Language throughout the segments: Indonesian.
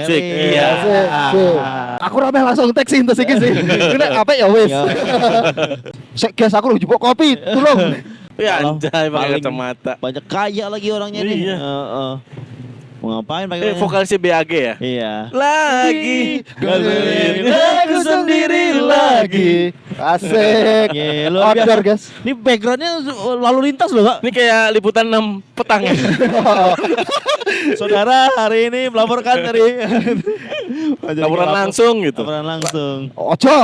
Sik. Iya. Sik. Aku rame langsung teks sintes iki sih. Nek apa ya wis. Sik guys aku lho jupuk kopi, tolong. Ya Kalau anjay pakai paling kacamata. banyak kaya lagi orangnya nih. Iya. Mau ngapain pakai? Vokalisnya BAG ya? Iya. Lagi Dengerin aku sendiri lagi. Asik. Iya, luar biasa. Outdoor guys. Ini backgroundnya lalu lintas loh, Kak. Ini kayak liputan 6 petang. Saudara hari ini melaporkan dari Laporan langsung gitu. Laporan langsung. Ojo.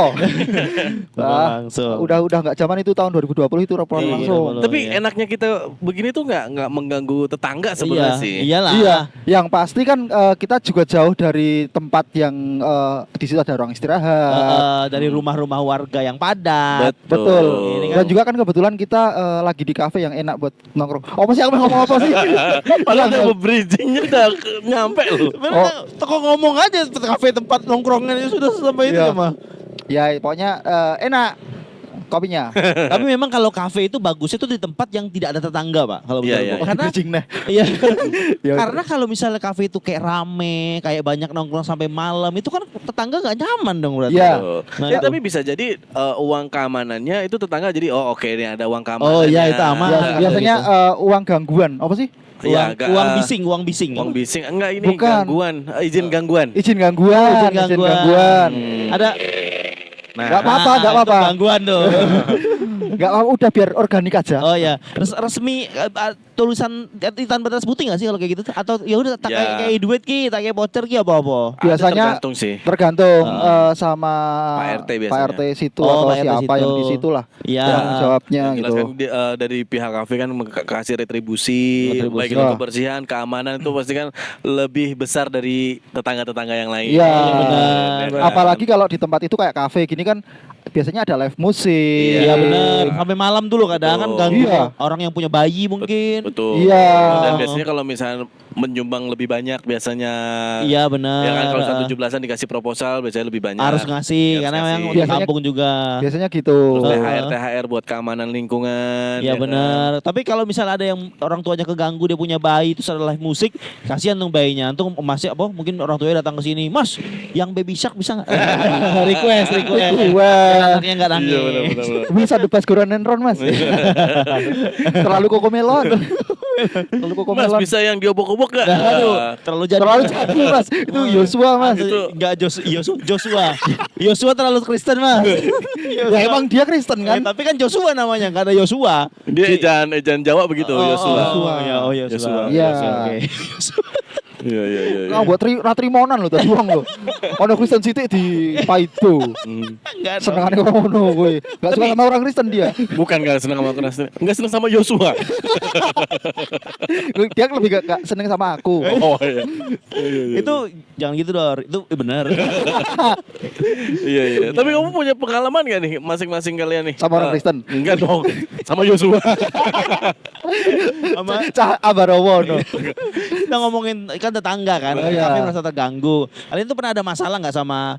Laporan langsung. Udah enggak zaman itu tahun 2020 itu laporan Iya, langsung. belum. Tapi Iya. enaknya kita begini tuh nggak mengganggu tetangga sebenarnya sih. Iyalah. Iya, yang pasti kan kita juga jauh dari tempat yang di situ ada ruang istirahat. Dari rumah-rumah warga yang padat. Betul. Ini kan- Dan juga kan kebetulan kita lagi di kafe yang enak buat nongkrong. Apa sih aku mau ngomong apa sih? Padahal udah bridgingnya udah nyampe loh. Sebenarnya toko ngomong aja kafe tempat nongkrongan sudah sampai itu Iya. mah. Ya, pokoknya enak kopinya. Tapi memang kalau kafe itu bagusnya itu di tempat yang tidak ada tetangga, Pak. Kalau Iya, menurut iya. gua. Karena Bridging nah. iya. Ya, Karena kalau misalnya kafe itu kayak rame, kayak banyak nongkrong sampai malam, itu kan tetangga nggak nyaman dong berarti. Iya. Tuh. Nah, Ya, itu. tapi bisa jadi uang keamanannya itu tetangga jadi oke ini ada uang keamanan. Oh, iya, itu aman. biasanya uang gangguan. Apa sih? Uang, Iya, uang bising, uang bising. Uang bising enggak ini Bukan. gangguan, izin gangguan. Izin gangguan. Izin gangguan. Ada Nah, Nggak apa-apa, nggak itu apa-apa. gangguan tuh. Enggak apa udah biar organik aja. Oh ya, resmi tulisan hitam batas putih nggak sih kalau kayak gitu? Atau ya udah tak Ya. kayak duit ki, tak kayak voucher ki apa-apa. Biasanya tergantung sih. tergantung sama Pak RT biasanya. Pak RT situ Oh, atau Pak RT siapa yang situ. di situ lah. Iya. Tanggung jawabnya Yang jelas gitu. kan dari pihak kafe kan kasih retribusi, Retribusi. baik itu Wah. kebersihan, keamanan itu pasti kan lebih besar dari tetangga-tetangga yang lain. Iya. benar. kan? Apalagi kalau di tempat itu kayak kafe gini kan biasanya ada live musik. Iya benar. Sampai malam dulu kadang kan Betul. ganggu Iya. orang yang punya bayi mungkin. Betul. Iya. Dan biasanya kalau misalnya menyumbang lebih banyak biasanya. Iya benar. Ya kan kalau 17-an dikasih proposal biasanya lebih banyak. harus ngasih Harus karena ngasih. memang di Biasanya- kampung juga. Biasanya gitu. Terus Oh. THR buat keamanan lingkungan. Iya ya kan? benar. Tapi kalau misalnya ada yang orang tuanya keganggu dia punya bayi terus ada live musik, kasihan dong bayinya. Antum masih apa? Mungkin orang tuanya datang ke sini, "Mas, yang baby shark bisa nggak?" request. Wah. Anaknya nggak nangis. Iya benar. Bisa depas goran Enron Mas. Terlalu kokomelon. Terlalu Mas kokomelon. bisa yang diobok-obok gak? Aduh, terlalu jadul. Terlalu jadul Mas. Itu Yosua Mas. Itu Enggak Joshua. Joshua terlalu Kristen, Mas. Ya emang dia Kristen kan? Tapi kan Joshua namanya, enggak ada Joshua. dia ejaan Jawa begitu, Yosua. Oh, Joshua. Iya. Oke. Iya. Kau buat ratrimonan lo tadi wong lo. Ono Kristen sithik di Paido. Enggak ada. Senengane ngono kowe. Enggak suka sama orang Kristen dia. Bukan gak seneng sama Kristen, gak seneng sama Yosua. Dia lebih gak seneng sama aku. Oh iya. Itu jangan gitu, Dor. Itu benar. Iya. Tapi kamu punya pengalaman gak nih masing-masing kalian nih? Sama orang Kristen? Enggak dong. Sama Yosua. Sama Cah Abarowo no. kita ngomongin kan tetangga kan, Oh, iya. kami merasa terganggu. Kalian tuh pernah ada masalah nggak sama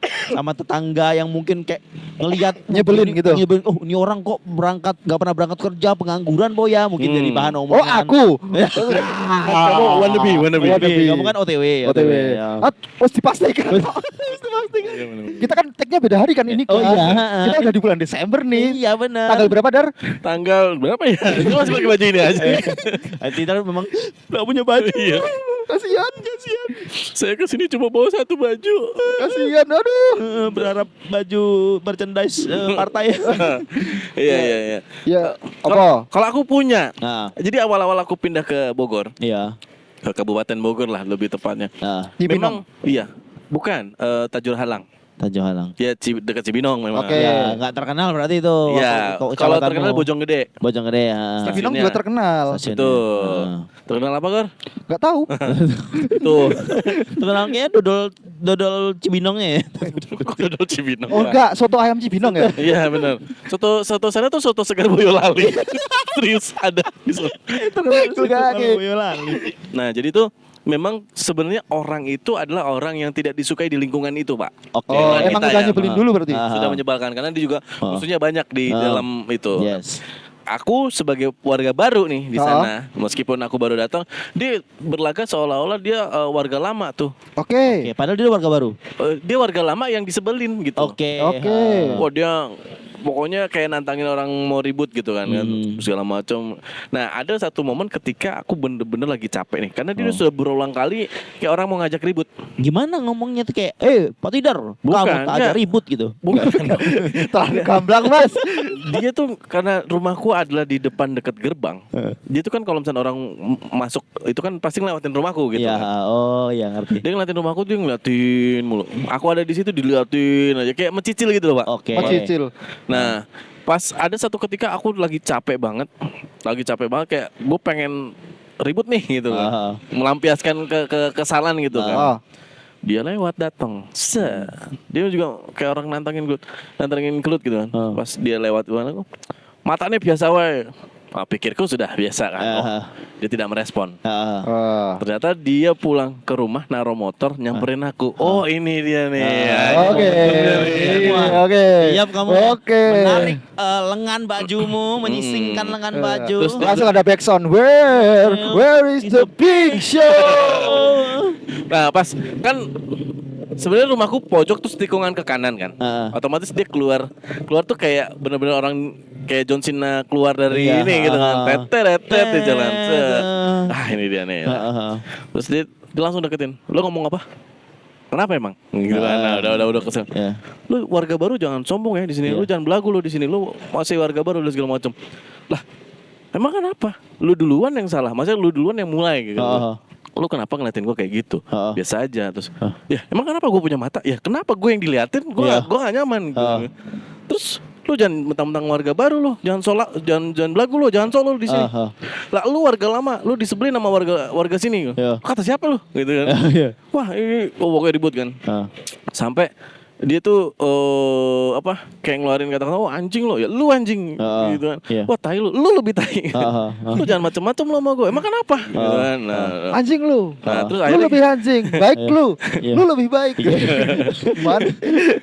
tetangga yang mungkin kayak ngelihat Nyebelin gitu? Nyebelin, oh ini orang kok nggak pernah berangkat kerja, pengangguran boy ya, mungkin jadi bahan Oh omongan. aku. Kamu wannabe. Kamu kan OTW. OTW. ya. Harus dipastikan. Kita kan tag-nya beda hari kan ini kan. Oh, iya. Kita udah di bulan Desember nih. Iya benar. Tanggal berapa Dar? Tanggal berapa ya? Itu masih pakai baju ini aja. Tidak memang nggak punya baju. Iya. Kasihan. Saya kesini cuma bawa satu baju. Kasihan aduh. Berharap baju merchandise partai. Iya. Ya, apa? Kalau aku punya. Nah, Jadi awal-awal aku pindah ke Bogor, iya. ke Kabupaten Bogor lah lebih tepatnya. Nah, Cibinong. Memang iya. Bukan Tajur Halang. Tanjung Halang. Ya dekat Cibinong memang. Oke. Ya, nggak terkenal berarti itu. Iya. Kalau Kalau terkenal Bojonggede. Bojonggede ya. Cibinong juga terkenal. Stasiunnya. Betul. Terkenal apa, Gor? Gak tahu. Tuh. Terkenal kayaknya dodol Cibinongnya ya. Kok dodol Cibinong? Oh Pak? enggak, soto ayam Cibinong ya? Iya benar. Soto sana tuh soto segar Boyolali. Serius ada di sana. Nah, jadi tuh memang sebenarnya orang itu adalah orang yang tidak disukai di lingkungan itu, Pak. Oke. Oh, Kita emang ya. udah nyebelin dulu berarti? Ah. Sudah menyebalkan karena dia juga musuhnya banyak di Ah. dalam itu. Yes. aku sebagai warga baru nih di Oh. sana, meskipun aku baru datang, dia berlaga seolah-olah dia warga lama tuh. Oke, padahal dia warga baru. Dia warga lama yang disebelin gitu. Oke. Oke. Wah dia pokoknya kayak nantangin orang mau ribut gitu kan, segala macam. Nah ada satu momen ketika aku bener-bener lagi capek nih, karena dia sudah berulang kali kayak orang mau ngajak ribut. Gimana ngomongnya tuh kayak, Pak Tidar, Bukan, kamu tak ajak enggak. ribut gitu. Bukan. Terlalu gamblang Mas. Dia tuh karena rumahku adalah di depan dekat gerbang. Dia tuh kan kalau misalnya orang masuk itu kan pasti ngelewatin rumahku gitu Iya, kan. oh ya ngerti. Dia ngeliatin rumahku, dia ngeliatin mulu. Aku ada di situ diliatin aja kayak mencicil gitu loh, Pak. Oke. Cicil. Nah, pas ada satu ketika aku lagi capek banget kayak gue pengen ribut nih gitu kan. Melampiaskan kesalahan gitu kan. Oh. Dia lewat datang. Dia juga kayak orang nantangin gelut gitu kan. Pas dia lewat mana, matanya biasa wae. Pikirku sudah biasa kan. Dia tidak merespon. Ternyata dia pulang ke rumah naruh motor nyamperin aku. Oh, ini dia nih. Oke. Oke. Siap kamu Oke. menarik lengan bajumu, menyisingkan lengan baju. Terus Langsung ada back sound. Where is the big show? Nah, pas kan sebenarnya rumahku pojok terus tikungan ke kanan kan. Otomatis dia keluar tuh kayak bener-bener orang kayak John Cena keluar dari Iya, ini gitu kan. Tetet di jalan. Ini dia nih. Terus dia langsung deketin. Lo ngomong apa? Kenapa emang? Gitu kan. Nah, udah kesel. Iya. Lu warga baru jangan sombong ya di sini. Lu jangan belagu lu di sini. Lu masih warga baru dan segala macam. Lah, emang kenapa? Lu duluan yang salah. Maksudnya lu duluan yang mulai gitu. Lu kenapa ngeliatin gue kayak gitu? Biasa aja. Terus ya emang kenapa gue punya mata? Ya kenapa gue yang diliatin? Gue gak nyaman gitu. Terus lu jangan mentang-mentang warga baru lu, jangan belagu lu, jangan solo lu di sini. Lah lu warga lama, lu disebelin sama warga sini. Kata siapa lu? Gitu kan. Wah, ini pokoknya ribut kan. Sampai dia tuh kayak ngeluarin kata-kata, oh anjing lo, ya lu anjing gitu kan. Wah tai lu lebih tai. Lu jangan macem-macem lo sama gue. Emang kenapa? Gitu kan. Anjing lu. Terus Lu akhirnya lebih anjing. Baik lu. Lu lebih baik. Man.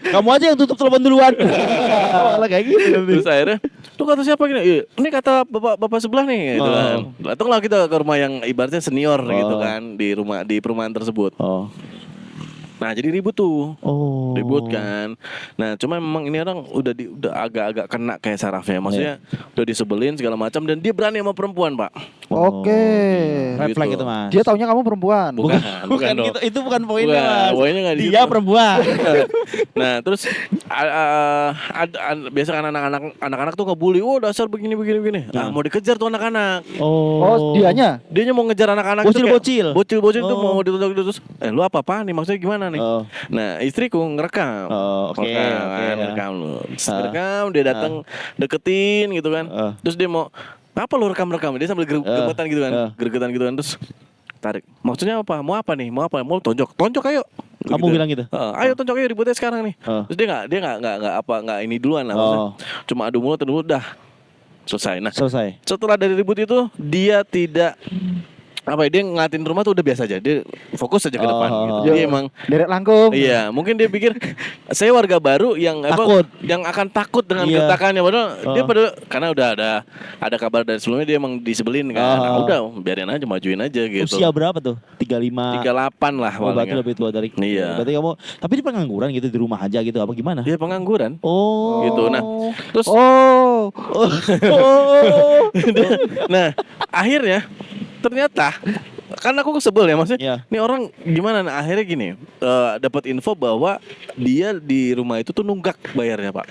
Kamu aja yang tutup telepon duluan. Malah kayak gitu. Terus akhirnya lu kata siapa gini? "Iya, ini kata bapak sebelah nih gitu kan. Datanglah kita ke rumah yang ibaratnya senior gitu kan di perumahan tersebut. Nah jadi ribut tuh. Ribut kan. Nah cuma memang ini orang udah agak-agak kena kayak sarafnya. Maksudnya udah disebelin segala macam dan dia berani sama perempuan, Pak. Oke. Red flag Gitu. itu Mas. Dia taunya kamu perempuan. Bukan dong. gitu, itu bukan poinnya Bukan, Mas. poinnya nggak di Dia situ. perempuan. Nah terus biasa kan anak-anak tuh ngebully. Oh dasar begini. Nah mau dikejar tuh anak-anak. Oh, dianya. Dianya mau ngejar anak-anak tuh kayak- Bocil-bocil. Bocil-bocil tuh mau ditonjok terus. Lu apa-apaan nih? Maksudnya gimana nih? Nah istriku ngerekam. Oke. Ngerekam lu. Ngerekam dia datang deketin gitu kan. Terus dia mau apa lu rekam-rekam? Dia sambil geregetan gitu kan. Geregetan gitu kan terus tarik. Maksudnya apa? Mau apa nih? Mau tonjok ayo. Kamu bilang gitu? Ayo tonjok ayo ributnya sekarang nih. Terus dia nggak ini duluan lah. Maksudnya, cuma adu mulut dah selesai. Nah Selesai. setelah dari ribut itu dia tidak dia ngeliatin rumah tuh udah biasa aja. Dia fokus aja ke depan gitu. Jadi emang Derek langkung. iya, mungkin dia pikir saya warga baru yang Takut. yang akan takut dengan getakannya padahal dia karena udah ada kabar dari sebelumnya dia emang disebelin kan. Nah, udah biarin aja, majuin aja gitu. Usia berapa tuh? 35. 38 lah Oh, berarti palingnya. lebih tua dari. Iya. Berarti kamu tapi dia pengangguran gitu di rumah aja gitu apa gimana? Dia pengangguran. Oh. Gitu. Nah, terus nah, akhirnya ternyata kan aku sebel ya maksudnya. Ini orang gimana? Nah, akhirnya gini, dapat info bahwa dia di rumah itu tuh nunggak bayarnya, Pak.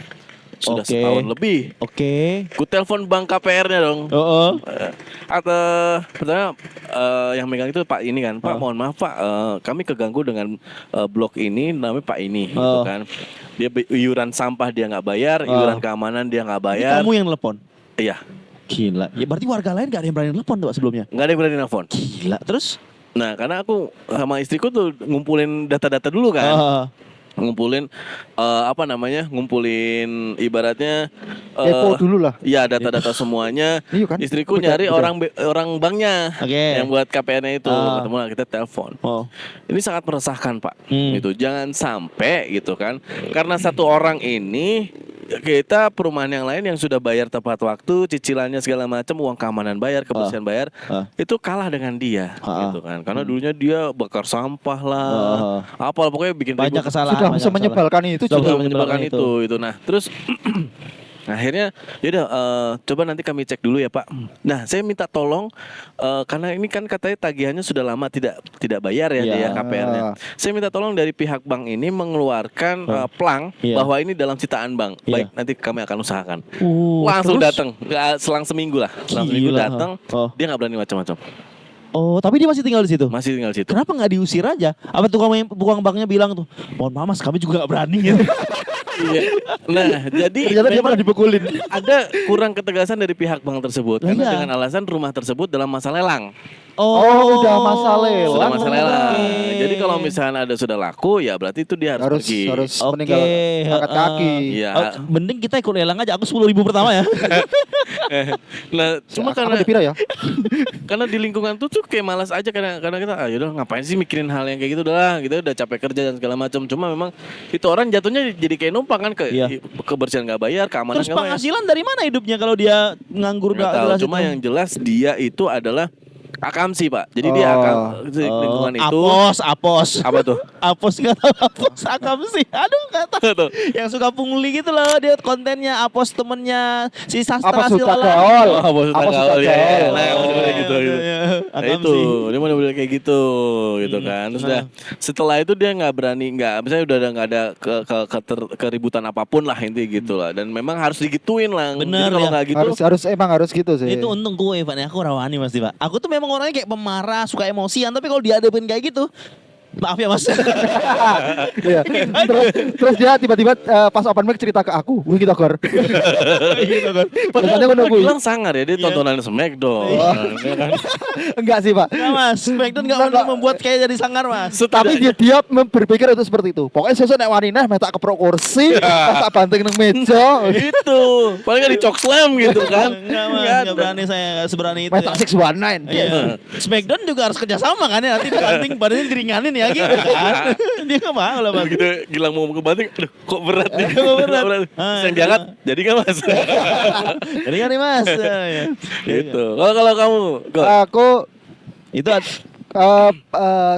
Sudah setahun lebih. Oke. Ku telepon bank KPR-nya dong. Atau pertama yang megang itu Pak ini kan, Pak mohon maaf Pak, kami keganggu dengan blok ini namanya Pak ini gitu kan. Dia iuran sampah dia nggak bayar, iuran keamanan dia nggak bayar. Kamu yang telepon? Iya. Gila. Ya berarti warga lain gak ada yang berani telepon tuh Pak sebelumnya? Nggak ada yang berani nelfon. Gila. Terus? Nah karena aku sama istriku tuh ngumpulin data-data dulu kan. Ngumpulin ngumpulin ibaratnya Epo dulu lah. Iya data-data semuanya. Iya kan? Istriku Aku nyari baca. orang banknya yang buat KPN-nya itu. Ketemu lah kita telepon. Ini sangat meresahkan Pak. Gitu. Jangan sampai gitu kan. Karena satu orang ini kita perumahan yang lain yang sudah bayar tepat waktu, cicilannya segala macam, uang keamanan bayar, kebersihan bayar, itu kalah dengan dia, gitu kan. Karena dulunya dia bakar sampah lah, apa pokoknya bikin Banyak ribut. kesalahan. Sudah banyak semenyebalkan itu Sudah juga. Menyebalkan itu. Nah, terus akhirnya yaudah coba nanti kami cek dulu ya Pak. Nah saya minta tolong karena ini kan katanya tagihannya sudah lama tidak bayar ya Iya. dia KPR-nya. Saya minta tolong dari pihak bank ini mengeluarkan plang Iya. bahwa ini dalam citaan bank. Iya. Baik, nanti kami akan usahakan. Langsung terus? datang, selang seminggu lah. Selang seminggu Gila. datang, dia nggak berani macam-macam. Oh, tapi dia masih tinggal di situ. Masih tinggal di situ. Kenapa nggak diusir aja? Apa tukang banknya bilang tuh, mohon maaf mas, kami juga nggak berani gitu. Iya. Nah, jadi Ternyata dia memang pernah dipukulin. ada kurang ketegasan dari pihak bank tersebut karena Iya. dengan alasan rumah tersebut dalam masa lelang. Oh, udah masa lelang. Sudah masa lelang. Oke. Jadi kalau misalnya ada sudah laku ya berarti itu dia harus pergi. harus Oke, meninggal angkat kaki. Iya. Mending kita ikut lelang aja, aku 10.000 pertama ya. Nah, cuma Aku karena dipira ya. karena di lingkungan tuh kayak malas aja karena kita yaudah ngapain sih mikirin hal yang kayak gitu udah kita udah capek kerja dan segala macam. Cuma memang itu orang jatuhnya jadi kayak numpang kan Iya. kebersihan nggak bayar, keamanan Terus nggak bayar. penghasilan dari mana hidupnya kalau dia nganggur Nggak nggak tahu. jelas Cuma itu? yang jelas dia itu adalah akamsi Pak. Jadi dia akan lingkungan itu Apos. apa tuh? Apos nggak tahu Apos akam sih. Aduh nggak tahu. Tuh. Yang suka pungli gitu loh dia kontennya Apos temennya si Sastra Apa suka Silalang. gaul? Oh, bos Apa tanggal. suka Iya, iya. gaul? Nah, model-model gitu. Iya, gitu. iya. Nah, Akam itu sih. dia model gitu gitu kan. Terus udah setelah itu dia nggak berani misalnya udah nggak ada keributan apapun lah intinya gitu lah. Dan memang harus digituin lah. Bener, Jadi kalau ya. nggak gitu Emang harus gitu sih. Itu untung gue Pak, aku rawani pasti Pak. Aku tuh memang orangnya kayak pemarah, suka emosian, tapi kalau dihadapin kayak gitu, maaf ya Mas. Iya. terus dia tiba-tiba pas open mic cerita ke aku, "Wih kita gor." Gitu kan. Padahal aku nunggu. bilang sangar ya dia tontonan Smackdown. Ya kan? Enggak sih, Pak. Enggak Mas, Smackdown enggak perlu membuat kayak jadi sangar Mas. Tapi dia berpikir itu seperti itu. Pokoknya sesuk nek wani neh tak keprok kursi, tak banting nang meja. Gitu. Paling kan di cok slam gitu kan. Enggak Mas, Nggak enggak ada. berani saya, enggak seberani itu. Main Ya. tak 619. Iya. Smackdown juga harus kerjasama kan ya, nanti dibanting badannya diringanin ya gitu kan. Dia enggak mau lah Mas. Begitu Gilang mau kebanting, aduh kok berat nih. Kok berat? Terus yang diangkat, jadi nggak Mas? Jadi kan nih Mas. Ya. Gitu. Kalau kamu, Go. Aku Itu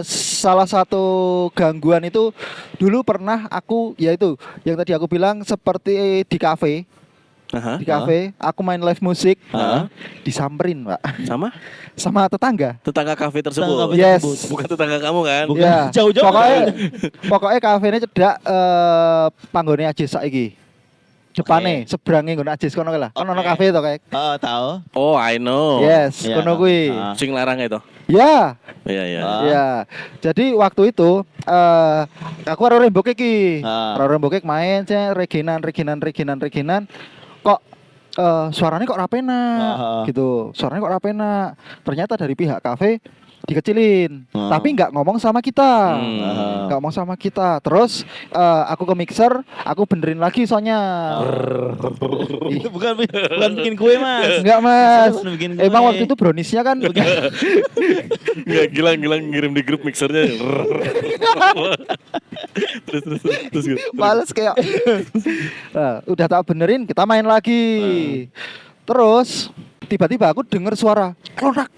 salah satu gangguan itu dulu pernah aku yaitu yang tadi aku bilang seperti di kafe. Aha. Di kafe, aku main live musik, Hah? disamperin, Pak. Sama Sama tetangga. tetangga kafe tersebut. Tetangga kafe Yes. tersebut. Bukan tetangga kamu kan? Bukan. Ya, Jauh-jauh. Pokoknya kafenya cedak panggone Ajis saiki. Depane, seberange nggon Ajis kono lah. Kan ono Oke. kafe to kayak. Oh, tahu. Oh, I know. Yes, Iya. kono kuwi. Sing larang itu. Ya, Iya, iya. ya. Jadi waktu itu aku karo Rembok iki. Ah. Karo Rembok main regenan. Kok suaranya kok rapenak gitu. Suaranya kok rapenak. Ternyata dari pihak kafe dikecilin, tapi nggak ngomong sama kita, nggak ngomong sama kita. Terus aku ke mixer, aku benerin lagi soalnya. Itu bukan bikin kue Mas. Enggak Mas, Bukan bikin kue. emang waktu itu browniesnya kan Nggak, Gilang ngirim di grup mixernya. terus gitu. males kayak. Nah, udah tak benerin, kita main lagi. Terus tiba-tiba aku denger suara klodak.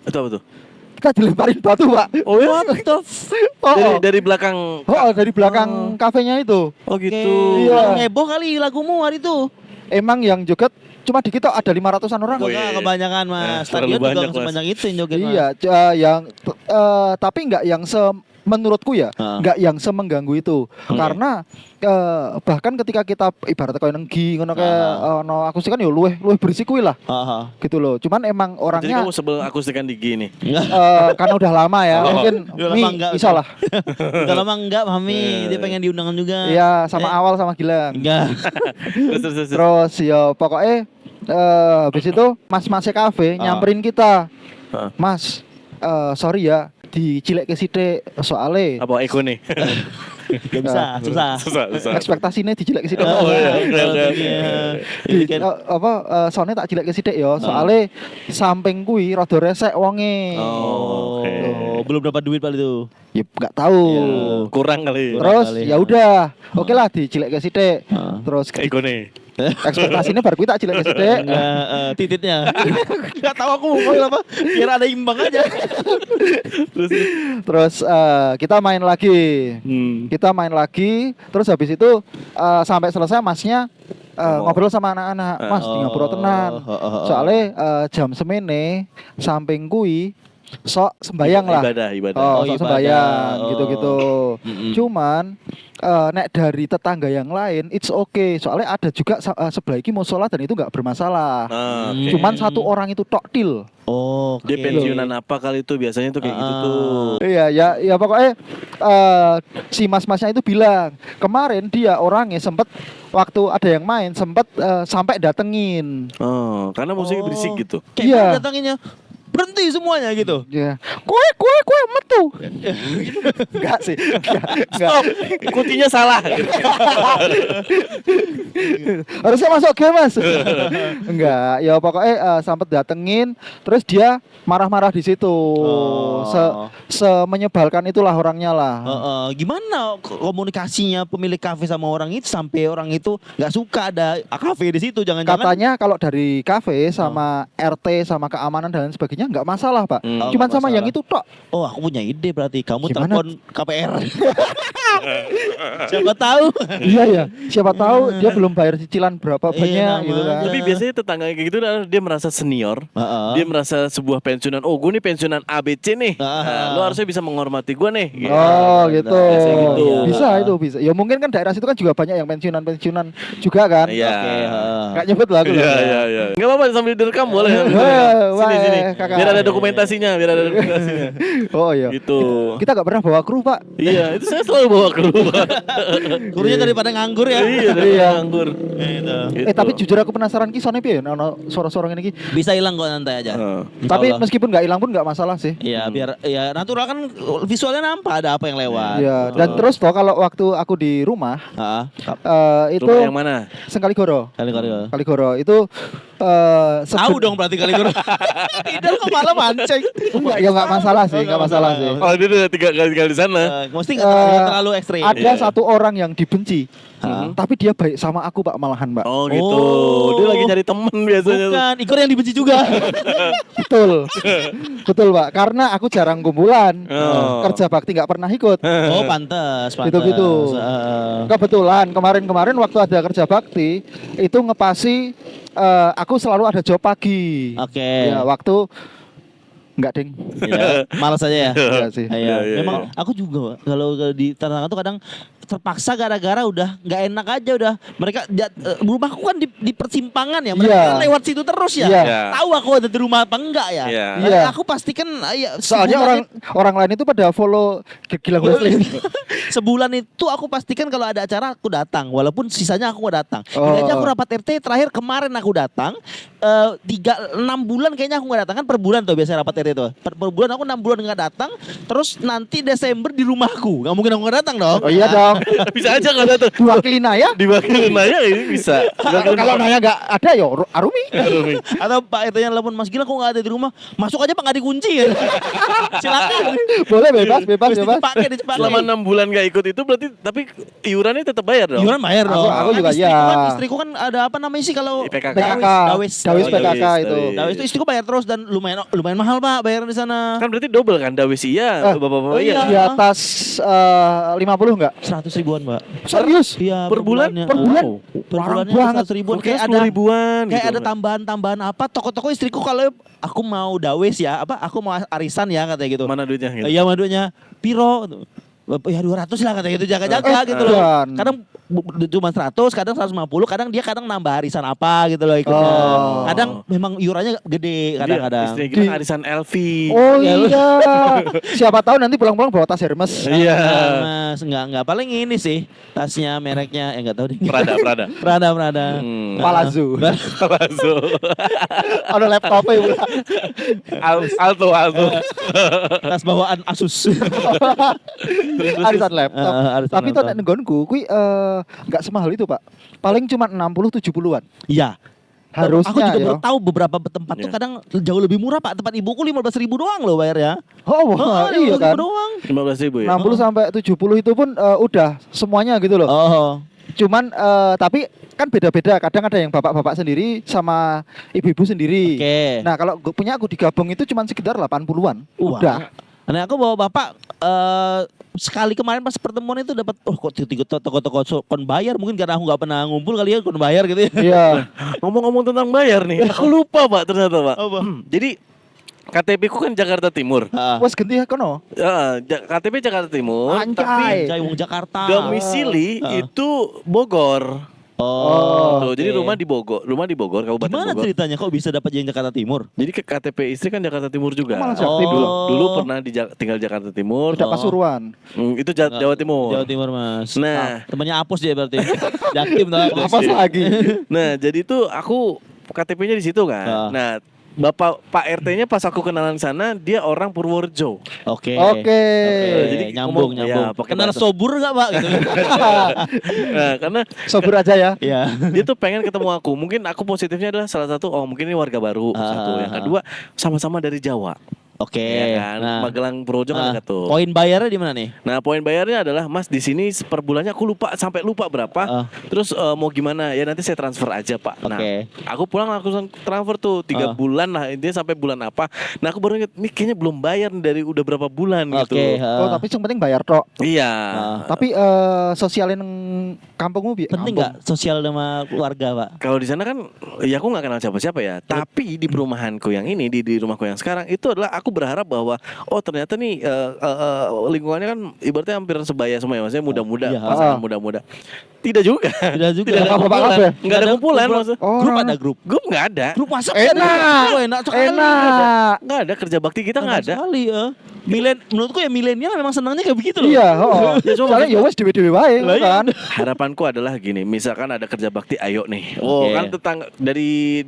Itu apa tuh? Kita dilemparin batu, Pak. Oh ya? Dari belakang. Dari belakang kafenya itu. Oh gitu. Iya. Heboh kali lagumu hari itu. Emang yang joget cuma di kita ada 500-an orang. Oh, iya. Enggak, kebanyakan Mas. Terlalu Stadion juga banyak, nggak Mas. sebanyak itu yang joget Mas. Iya, tapi nggak yang menurutku ya, nggak yang semengganggu itu. Karena bahkan ketika kita ibaratnya kayak nenggi ngono kayak ono akustikan ya luweh berisik kuwi lah. Gitu loh. Cuman emang Jadi orangnya kamu sebel akustikan di gini. karena udah lama ya, mungkin Udah lama enggak. iso lah. Udah lama enggak, Mami. Dia pengen diundangan juga. Iya, sama awal sama Gilang. Enggak. Terus. Terus ya pokoknya habis itu mas-mas kafe nyamperin kita. Mas, sorry ya, dicilek ke sithik soalnya Apa Eko nih? Gak bisa, susah. Susah. ekspektasinya dicilek ke sithik. Oh iya, oke. Soalnya tak cilek ke sithik ya, soalnya samping kuwi rada resek wonge. Oh, oke. belum dapat duit kali itu. Ya nggak tahu. Kurang kali. Terus kali, ya udah, oke lah dicilek ke sithik. Heeh. Terus Ego nih. ekspektasinya baru kita cilek ke sithik. Tititnya. Enggak tahu aku mau ngomong apa. Biar ada imbang aja. Terus kita main lagi. Kita main lagi. Terus habis itu sampai selesai masnya ngobrol sama anak-anak. Mas di ngapura tenan. Soalnya jam semene samping kui sok sembayang lah. Ibadah. Sok ibadah. sembayang Oh. gitu-gitu. Cuman nek dari tetangga yang lain it's okay. Soalnya ada juga sebelah iki musola dan itu nggak bermasalah. Oke. Cuman satu orang itu tok til. Oh, Dia pensiunan apa kali itu biasanya tuh kayak gitu tuh. Iya, ya pokoknya si mas-masnya itu bilang kemarin dia orangnya sempet waktu ada yang main sempet sampai datengin. Oh, karena musiknya berisik gitu. Kayak Iya. mana datanginnya berhenti semuanya gitu. Ya, kue metu. Enggak sih, enggak. Ikutinya salah. Harusnya masuk game mas. Enggak, ya pokoknya sempet datengin, terus dia marah-marah di situ. Menyebalkan itulah orangnya lah. Gimana komunikasinya pemilik kafe sama orang itu sampai orang itu nggak suka ada kafe di situ? Jangan-jangan Katanya kalau dari kafe sama RT sama keamanan dan lain sebagainya nggak masalah pak. Cuman nggak sama masalah. yang itu tok. Oh, aku punya ide berarti. Kamu Gimana? telepon KPR. Siapa tahu? Iya ya. Siapa tahu dia belum bayar cicilan berapa Iya, banyak gitu kan. namanya. Tapi biasanya tetangga kayak gitu dia merasa senior. Dia merasa sebuah pensiunan. Oh, gue nih pensiunan ABC nih. Lo harusnya bisa menghormati gue nih. Gitu. Oh gitu. Biasanya gitu. Bisa itu bisa. Ya mungkin kan daerah situ kan juga banyak yang pensiunan juga kan. Iya. Gak nyebut lah aku. Iya. Enggak apa-apa sambil direkam boleh. Sini. Kakak. Biar ada dokumentasinya. Oh iya. Gitu. Kita gak pernah bawa kru pak. Iya, itu saya selalu bawa ke rumah. Gurunya daripada nganggur ya. Iya, daripada nganggur. Gitu. Gitu. Tapi jujur aku penasaran ki soalnya piye ono suara-suara ini ki. Bisa hilang kok nanti aja. Insya Tapi Allah. meskipun nggak hilang pun nggak masalah sih. Iya, biar ya natural kan visualnya nampak ada apa yang lewat. Iya. Dan terus toh kalau waktu aku di rumah itu Rumah yang mana? Sengkaligoro. Kaligoro itu Tahu dong berarti kali guru. Tidak kok malah mancing. Enggak, ya nggak masalah sih, nggak masalah sih. Oh, dia udah 3 kali tinggal di sana. Mesti nggak terlalu ekstrim. Ada satu orang yang dibenci, tapi dia baik sama aku pak malahan pak. Oh, gitu. Oh. Dia lagi nyari temen biasanya. Bukan, Igor yang dibenci juga. Betul, betul pak. Karena aku jarang kumpulan, Oh. kerja bakti nggak pernah ikut. Oh, pantas. Gitu-gitu. Kebetulan kemarin waktu ada kerja bakti itu ngepasi aku selalu ada job pagi. Oke. Ya waktu enggak ding. Ya, malas aja ya. Enggak sih. Iya. Memang aku juga kalau di tantangan tuh kadang terpaksa gara-gara udah nggak enak aja udah mereka rumahku kan di persimpangan ya mereka Iya. kan lewat situ terus ya. Iya. Tahu aku ada di rumah apa enggak ya. Iya. Iya. Aku pastikan Soalnya orang lain itu pada follow Gilang Wesley. sebulan itu aku pastikan kalau ada acara aku datang walaupun sisanya aku nggak datang. Oh. Ini aja aku rapat RT terakhir kemarin aku datang 6 bulan kayaknya aku nggak datang kan per bulan tuh biasanya rapat RT tuh. Per bulan aku 6 bulan nggak datang terus nanti Desember di rumahku nggak mungkin aku nggak datang dong. Oh iya dong. Bisa aja kalau tuh. Diwakili Naya. Diwakilin Naya ini bisa. Kalau Naya nggak ada ya Arumi. Atau Pak RT-nya telepon Mas Gilang kok nggak ada di rumah masuk aja Pak nggak dikunci ya. Silakan. Boleh bebas. Terus dicepakin. Selama 6 bulan gak ikut itu berarti tapi iurannya tetap bayar dong. Iuran bayar dong. Aku juga Kan ya. istriku kan ada apa namanya sih kalau PKK. Dawes PKK itu. Dawes itu istriku bayar terus dan lumayan mahal Pak bayar di sana. Kan berarti double kan Dawes iya, bapak-bapak iya. Di atas 50 enggak? 100 ribuan Mbak. Serius? Iya Per bulan? bulannya. Per bulan? Per Larang bulannya banget. 100 ribuan. Kayak Kayak ada 10 ribuan kayak gitu. ada tambahan-tambahan apa toko-toko istriku kalau aku mau dawes ya apa aku mau arisan ya katanya gitu. Mana duitnya gitu. Iya madunya piro ya 200 lah katanya gitu jaga-jaga gitu loh. Dan. Kadang cuma 100, kadang 150, kadang nambah arisan apa gitu loh ikutnya. Oh. Kadang memang iurannya gede kadang-kadang. Istrinya kita arisan LV. Oh iya. Siapa tahu nanti pulang-pulang bawa tas Hermes. Iya. Mas, enggak paling ini sih tasnya mereknya enggak tahu deh. Prada. Prada. Palazzo. Palazzo. Ada laptopnya pula. Alto. Tas bawaan Asus. Arisan laptop. Arisan Tapi tuh laptop. nek nggonku kuwi enggak semahal itu, Pak. Paling cuma 60-70-an. Iya. Harusnya aku juga ya. baru tahu beberapa tempat tuh Iya. kadang jauh lebih murah Pak. Tempat ibuku 15.000 doang loh bayarnya. Oh, wah, iya 15.000 kan. doang. 15.000 ya. 60 sampai 70 itu pun udah semuanya gitu loh. Oh. Cuman tapi kan beda-beda. Kadang ada yang bapak-bapak sendiri sama ibu-ibu sendiri. Oke. Nah, kalau punya aku digabung itu cuman sekitar 80-an. Udah. Nah aku bawa bapak sekali kemarin pas pertemuan itu dapat kok tiga toko-toko kon bayar mungkin karena aku nggak pernah ngumpul kali ya kon bayar gitu ya. Iya. Ngomong-ngomong tentang bayar nih, aku lupa Pak ternyata Pak. Apa? Jadi KTP ku kan Jakarta Timur. Wes ganti ya kono. KTP Jakarta Timur, tapi Anjay wong Jakarta. domisili itu Bogor. Oh. Tuh, oke. jadi rumah di Bogor, Kabupaten Gimana Bogor. ceritanya kok bisa dapat yang Jakarta Timur? Jadi ke KTP istri kan Jakarta Timur juga. Malah Jakarta Timur. Dulu pernah tinggal Jakarta Timur. Tidak Pasuruan. Itu Jawa Timur. Jawa Timur Mas. Nah. Temannya Apus dia berarti. Jaktim tuh. Apa lagi? Nah, jadi tuh aku KTP-nya di situ kan. Nah, Pak RT-nya pas aku kenalan sana, dia orang Purworejo. Oke. Oke. Jadi nyambung. ya, pakai Kenal bahasa- sobur enggak, Pak? Gitu. Nah, karena Sobur aja ya. Iya. dia tuh pengen ketemu aku. Mungkin aku positifnya adalah salah satu, mungkin ini warga baru. Satu. Yang kedua, sama-sama dari Jawa. Oke. Ya kan? Nah, Magelang Purworejo kan dekat tuh. poin bayarnya di mana nih? Nah, poin bayarnya adalah Mas di sini per bulannya aku sampai lupa berapa. Terus mau gimana? Ya nanti saya transfer aja, Pak. Nah, Oke. aku pulang langsung transfer tuh 3 bulan lah. Intinya sampai bulan apa. Nah, aku baru inget nih kayaknya belum bayar dari udah berapa bulan gitu. Oke. Oh, tapi yang penting bayar tok. Iya. Tapi sosialin kampungmu penting nggak sosial sama keluarga, Pak? Kalau di sana kan ya aku nggak kenal siapa-siapa ya. Tapi di perumahanku yang ini di rumahku yang sekarang itu adalah aku berharap bahwa ternyata nih lingkungannya kan ibaratnya hampir sebaya semua ya, maksudnya muda-muda, Iya. pasangan muda-muda. Tidak juga. Tidak juga. Tidak ada Apa-apa kumpulan. ya? Nggak ada kumpulan maksudnya. Oh, Grup ada grup. Grup nggak ada. Grup WhatsApp Enak. enak sekali. Enak. Nggak ada kerja bakti kita nggak ada. Sekali ya. Menurutku ya milenial memang senangnya kayak begitu loh. Iya, Ya, cuma soalnya ya wes dewe-dewe wae Lah, iya. kan. Harapanku adalah gini, misalkan ada kerja bakti, ayo nih. Oke. Kan tetangga di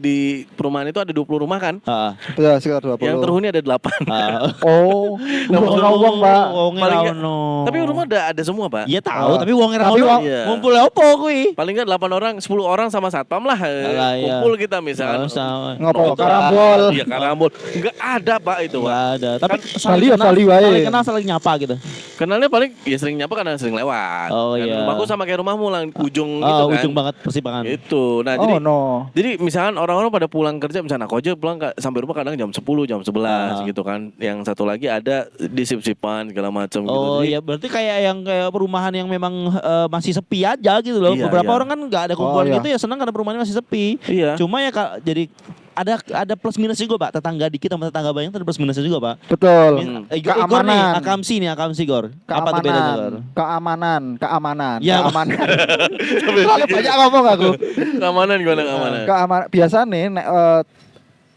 perumahan itu ada 20 rumah kan. Ah. Betul, sekitar 20. Yang terhuni ada 8. Ah. Oh, ngomong Pak. Wongnya Paling ra nggak- ono. Tapi rumah ada semua, Pak. Iya tahu, Ah. tapi wongnya ra Tapi ono. wong- Iya. Ngumpul opo kuwi? Paling nggak 8 orang, 10 orang sama satpam lah. Alah, iya. Kumpul kita misalkan. Nggak usah. Ngopo Nonton. karambol. Iya, karambol. Enggak ada, Pak, itu, Pak. Nggak ada. Tapi Bali ya, Bali wae. Saling kenal, saling nyapa gitu. Kenalnya paling ya sering nyapa karena sering lewat. Oh, Kan iya. Rumahku sama kayak rumahmu lah, ujung gitu kan. Ujung banget persimpangan. Itu. Nah, Oh no. jadi misalkan orang-orang pada pulang kerja, misalnya aku aja pulang sampai rumah kadang jam 10, jam 11 gitu kan. Yang satu lagi ada di sip-sipan segala macam gitu. Oh Jadi, iya, berarti kayak perumahan yang memang masih sepi aja gitu loh. Iya, Beberapa iya. orang kan nggak ada kumpulan Oh, iya. gitu ya, senang karena perumahannya masih sepi. Iya. Cuma ya jadi ada plus minus juga, Pak. Tetangga dikit sama tetangga banyak ada plus minusnya juga, Pak. Betul. Igor nih, Keamanan. Akamsi Gor. Apa tuh bedanya, Gor? Keamanan. Ya, Soalnya banyak ngomong aku. keamanan gimana keamanan? Keamanan biasane nek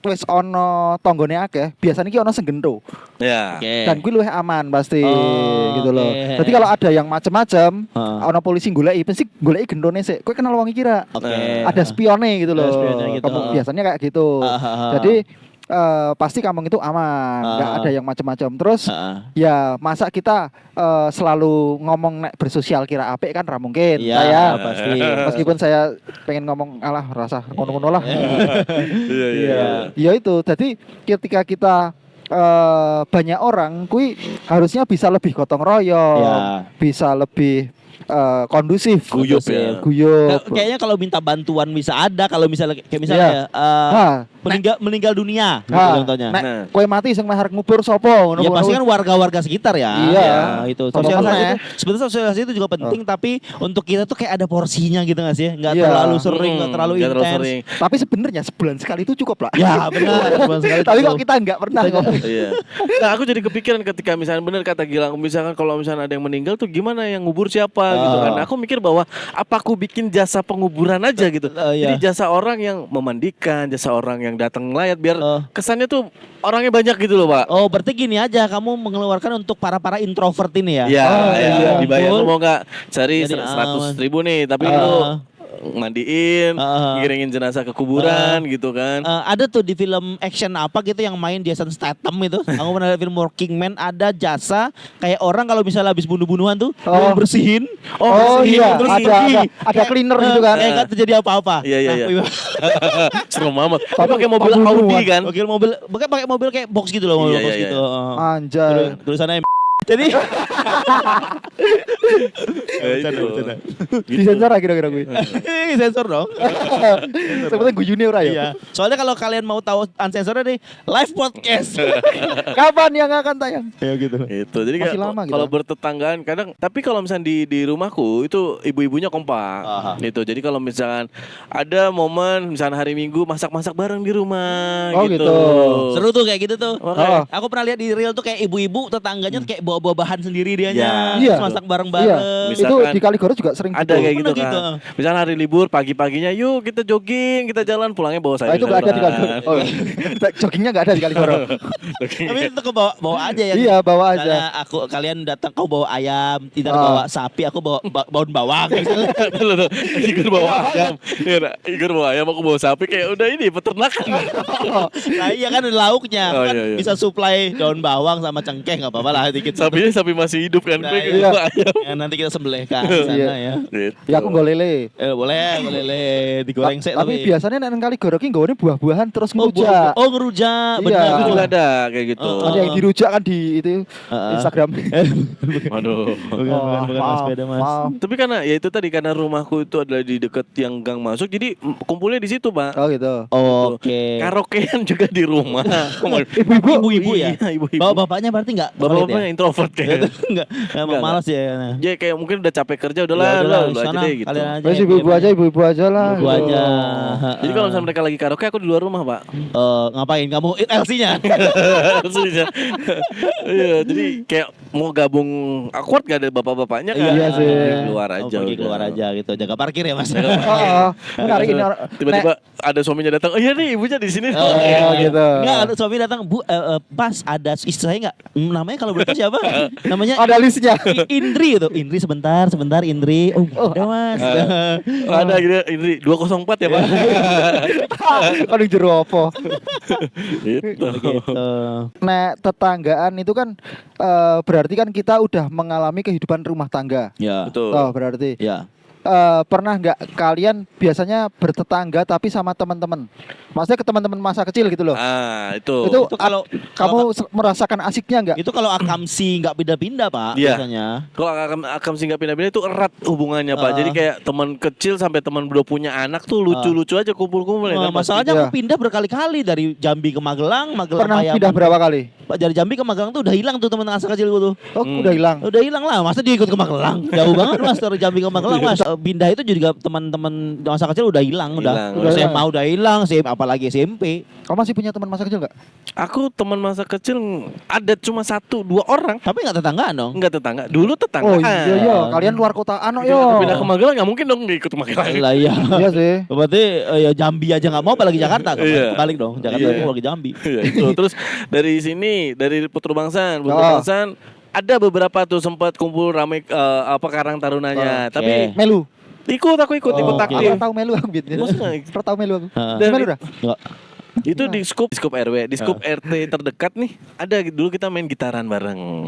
wis ono tonggone akeh, biasanya ki ono sing gento. Ya. Oke. Dan kuwi luwih aman pasti Oh, gitu loh. oke. Jadi kalau ada yang macem-macem, Heeh. ono polisi goleki, mesti goleki gentone sik. Kowe kenal wong iki ra? Oke. Ada spione gitu Ada loh. spionnya gitu. Biasanya kayak gitu. Jadi pasti kampung itu aman, nggak ada yang macam-macam. Terus Heeh. ya masa kita selalu ngomong nek bersosial kira apik kan ra mungkin. Iya, Saya pasti. meskipun saya pengen ngomong alah rasa ngono-ngono lah. Iya, iya. Ya itu. Jadi ketika kita banyak orang, kui harusnya bisa lebih gotong royong, Ya. bisa lebih kondusif, Guyup ya. Guyup. Kayaknya kalau minta bantuan bisa ada, kalau misalnya kayak misalnya Iya. ya, Nah, meninggal dunia gitu nah, contohnya. nek Nah. kowe mati sing mahar ngubur sapa ngono. Ya pasti kan warga-warga sekitar ya. Iya. Ya, itu Sama sosialisasi mana? itu sebenarnya sosialisasi itu juga penting tapi untuk kita tuh kayak ada porsinya gitu nggak sih? Nggak Iya. terlalu sering, nggak terlalu Nggak intens. sering. Tapi sebenarnya sebulan sekali itu cukup lah. Ya benar. Sebulan sekali Tapi cukup. kok kita nggak pernah ngomong. Iya. Nah, aku jadi kepikiran ketika misalnya benar kata Gilang, misalkan kalau misalnya ada yang meninggal tuh gimana yang ngubur siapa gitu kan. Nah, aku mikir bahwa apa aku bikin jasa penguburan aja gitu. Iya. Jadi jasa orang yang memandikan, jasa orang yang datang ngelayat biar kesannya tuh orangnya banyak gitu loh, Pak. Oh berarti gini aja kamu mengeluarkan untuk para introvert ini ya? Iya, Oh, iya. iya. Dibayar Betul. lu mau nggak cari Jadi, 100.000 nih, tapi lu mandiin, ngiringin jenazah ke kuburan gitu kan. Ada tuh di film action apa gitu yang main Jason Statham itu. Aku pernah lihat film Working Man, ada jasa kayak orang kalau misalnya habis bunuh-bunuhan tuh Oh. bersihin. Oh bersihin, iya, terus ada cleaner gitu kan. Kayak nggak terjadi apa-apa. Iya. Serem amat. Tapi pakai mobil pembunuhan. Audi kan. Pakai mobil kayak box gitu loh, mobil Iya, box iya, gitu. Anjay. Tulisannya jadi Ya, itu. Disensor lah kira-kira gue. sensor dong. Sebetulnya gue junior aja. Iya. Soalnya kalau kalian mau tahu unsensornya nih, live podcast. Kapan yang akan tayang? Ya gitu. Itu. Jadi Masih kayak lama gitu. kalau bertetanggaan kadang, tapi kalau misalnya di rumahku itu ibu-ibunya kompak. Aha. Gitu. Jadi kalau misalkan ada momen misalnya hari Minggu masak-masak bareng di rumah Oh, gitu. gitu. Seru tuh kayak gitu tuh. Oh. Aku pernah lihat di reel tuh kayak ibu-ibu tetangganya tuh kayak bawa bahan sendiri dianya. Iya. Terus masak Iya. bareng-bareng. Misalkan Itu di Kaligoro juga sering Ada kayak gitu Pernah kan. gitu. Misalnya hari libur pagi-paginya yuk kita jogging, kita jalan, pulangnya bawa sayur. Nah, itu nggak ada di Kaligoro. Oh, joggingnya nggak ada di Kaligoro. Tapi itu ke bawa aja ya. Iya, bawa aja. Misalnya kalian datang kau bawa ayam, tidak bawa sapi, aku bawa bawa bawang. Igor bawa ayam. Iya, Igor bawa ayam, aku bawa sapi, kayak udah ini peternakan. Nah iya kan ada lauknya. Oh, Kan iya. bisa supply daun bawang sama cengkeh nggak apa-apa lah dikit. Sapinya sapi masih hidup kan. Nah, Gue iya. bawa ayam. Ya, nanti kita sembelih kan di sana Iya. ya. Gitu. Ya aku nggak lele. Boleh le digoreng sih Tapi biasanya nek Kaligoro ki nggone buah-buahan terus ngerujak. Oh ngerujak, Iya. benar. Itu juga ada kayak gitu. Ada yang dirujak kan di itu Instagram. Waduh. Bukan mas sepeda mas. Maaf. Tapi karena ya itu tadi, karena rumahku itu adalah di dekat yang gang masuk, jadi kumpulnya di situ, Pak. Oh gitu. Oke. Karaokean juga di rumah. Ibu-ibu ya. Iya, ibu-ibu. Bapaknya berarti nggak Bapak-bapaknya introvert kayaknya. Enggak malas ya. Dia kayak mungkin udah capek kerja, Ya udahlah, udahlah, lu aja sana deh gitu. kalian aja. Wes ibu-ibu aja, ibu-ibu aja lah. Ibu gitu. aja. Jadi kalau misalnya mereka lagi karaoke, aku di luar rumah, Pak. Ngapain kamu LC-nya? Maksudnya. Iya, jadi kayak mau gabung awkward gak ada bapak-bapaknya kan. Iya sih. Di luar aja. Pergi udah. keluar aja gitu. Jaga parkir ya, Mas. Oh, menarikin Tiba-tiba ada suaminya datang. Oh iya nih, ibunya di sini. Oh gitu. Enggak, ada suami datang, Bu, pas ada istri saya enggak? Namanya kalau boleh tahu siapa? Namanya Ada listnya. Indri itu. Indri sebentar, Indri. Oh, ada Mas. Ada gitu, ini 204 ya, Pak. Kan jero apa? Gitu. Gitu. Nek tetanggaan itu kan berarti kan kita udah mengalami kehidupan rumah tangga. Ya. Betul. Oh, berarti Ya. pernah nggak kalian biasanya bertetangga tapi sama teman-teman? Maksudnya ke teman-teman masa kecil gitu loh. Ah, itu. Itu kalau kamu merasakan asiknya nggak? itu kalau akamsi nggak pindah-pindah, Pak, Iya. biasanya. Kalau akam singgah pindah-pindah itu erat hubungannya, Pak. Jadi kayak teman kecil sampai teman udah punya anak tuh lucu-lucu aja kumpul-kumpul ya kan. Masalahnya Iya. aku pindah berkali-kali dari Jambi ke Magelang, Pernah kayak pindah berapa kali? Pak, dari Jambi ke Magelang tuh udah hilang tuh teman masa kecil gue tuh. Oh, udah hilang. Udah hilang lah, masa dia ikut ke Magelang? Jauh banget Mas dari Jambi ke Magelang, Mas. Pindah itu juga teman-teman masa kecil udah hilang, Hilang. udah Udah SMA hilang. udah hilang, apalagi SMP. Kamu masih punya teman masa kecil nggak? Aku teman masa kecil ada cuma 1-2 orang. Tapi nggak tetanggaan dong. Enggak tetangga. Dulu tetangga. Oh iya, kalian luar kotaan oh, Pindah ke Magelang nggak mungkin dong ikut Magelang. Lah iya. Iya sih. Berarti ya Jambi aja nggak mau, apalagi Jakarta. Iya. Balik dong, Jakarta Iya. mau lagi Jambi. Iya, itu. Terus dari sini, dari Putra Bangsan, ada beberapa tuh sempat kumpul ramai Karang Tarunanya. Oke. Tapi Melu. aku ikut Oh, aktif. Aku tahu Melu aku gitu. Maksudnya? Pernah tahu Melu aku. Dan Melu dah. Nggak. itu di skup RW, di skup RT terdekat nih. Ada dulu kita main gitaran bareng.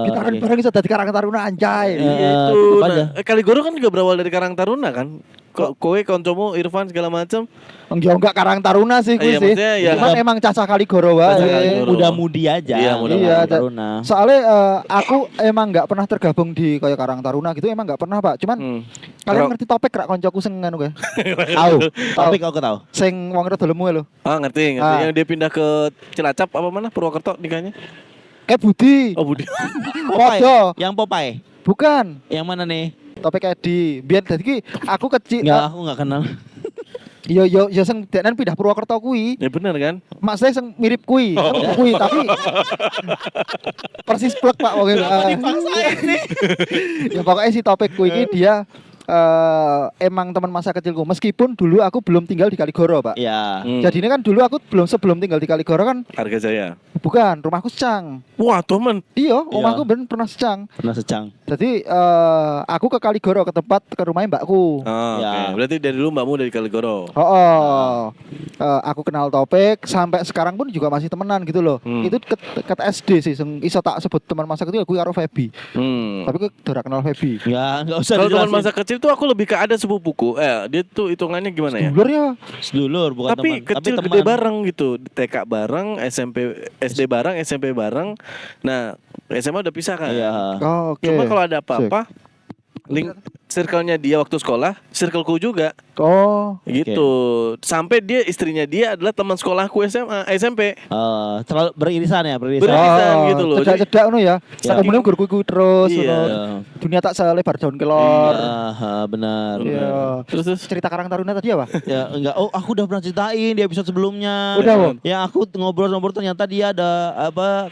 Gitaran Oke. bareng bisa dari Karang Taruna anjay. Iya itu. tetep aja. Kaligoro kan juga berawal dari Karang Taruna kan. Kowe koncomu Irfan segala macam. Enggak Karang Taruna sih gue Iya, sih. maksudnya ya. Cuman emang Cacah Kaligoro Cacah wae. Kaligoro. Muda-mudi aja. Iya, muda-mudi. Iya, Taruna. Soalnya aku emang nggak pernah tergabung di kayak Karang Taruna gitu, emang nggak pernah Pak. Cuman kalian ngerti topik rak koncoku sing nganu kae? Tahu. Tapi kau tahu. Sing wong rada lemu lho. Ah ngerti. Ah. Yang dia pindah ke Cilacap apa mana Purwokerto nikahnya? Kayak Budi. Oh Budi. Podo. Yang Popeye. Bukan. Yang mana nih? Topik Edi. Biar dadi aku kecil. Enggak, aku enggak kenal. Yo sing deknen pindah Purwokerto kuwi. Ya bener kan? Mas saya sing mirip kuwi, kuwi tapi persis plek Pak wong. Ya pokoknya si topik kuwi iki dia emang teman masa kecilku. Meskipun dulu aku belum tinggal di Kaligoro, Pak. Iya. Jadi ini kan dulu aku sebelum tinggal di Kaligoro kan Harga Jaya. bukan, rumahku Secang. Wah, temen. Iya, omahku pernah Secang. Pernah Secang. Jadi aku ke Kaligoro ke tempat ke rumahnya mbakku. Oh, Ya. oke. Berarti dari dulu mbakmu dari Kaligoro. Aku kenal Topik sampai sekarang pun juga masih temenan gitu loh. Itu ke SD sih, iso tak sebut teman masa kecil aku karo Feby. Tapi aku udah kenal Feby. Ya, enggak usah Kalau teman dijelasin. masa kecil tuh aku lebih ke ada sepupuku. Dia tuh hitungannya gimana ya? Dulur ya. Sedulur bukan Tapi teman, kecil tapi gede teman. bareng gitu. TK bareng, SD bareng, SMP bareng. Nah, SMA udah pisah kan. Iya. Oh, oke. Cuma kalau ada apa-apa, link circle-nya dia waktu sekolah, circleku juga. Oh, Gitu. Sampai istrinya dia adalah teman sekolahku SMP. Terlalu beririsan ya, beririsan. Beririsan gitu loh. Cedak-cedak ngono ya. Ya. Kemudian guru terus Iya. ngono. Dunia tak selebar daun kelor. Benar. Iya. Terus Cerita Karang Taruna tadi apa? Ya enggak. Oh, aku udah pernah ceritain di episode sebelumnya. Udah, Bang? Ya aku ngobrol-ngobrol ternyata dia ada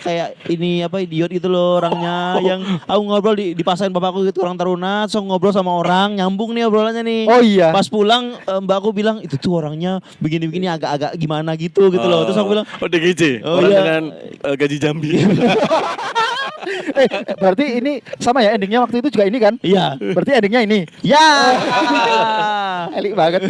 kayak idiot gitu loh orangnya yang aku ngobrol dipasain bapakku gitu orang Taruna, so ngobrol sama orang, nyambung nih obrolannya nih. Oh iya. Pas pulang mbakku bilang itu tuh orangnya begini-begini agak-agak gimana gitu loh. Terus aku bilang, oh DGJ, Oh, orang iya. dengan gaji Jambi. Berarti ini sama ya endingnya waktu itu juga ini kan? iya. Berarti endingnya ini. Ya. Elik banget.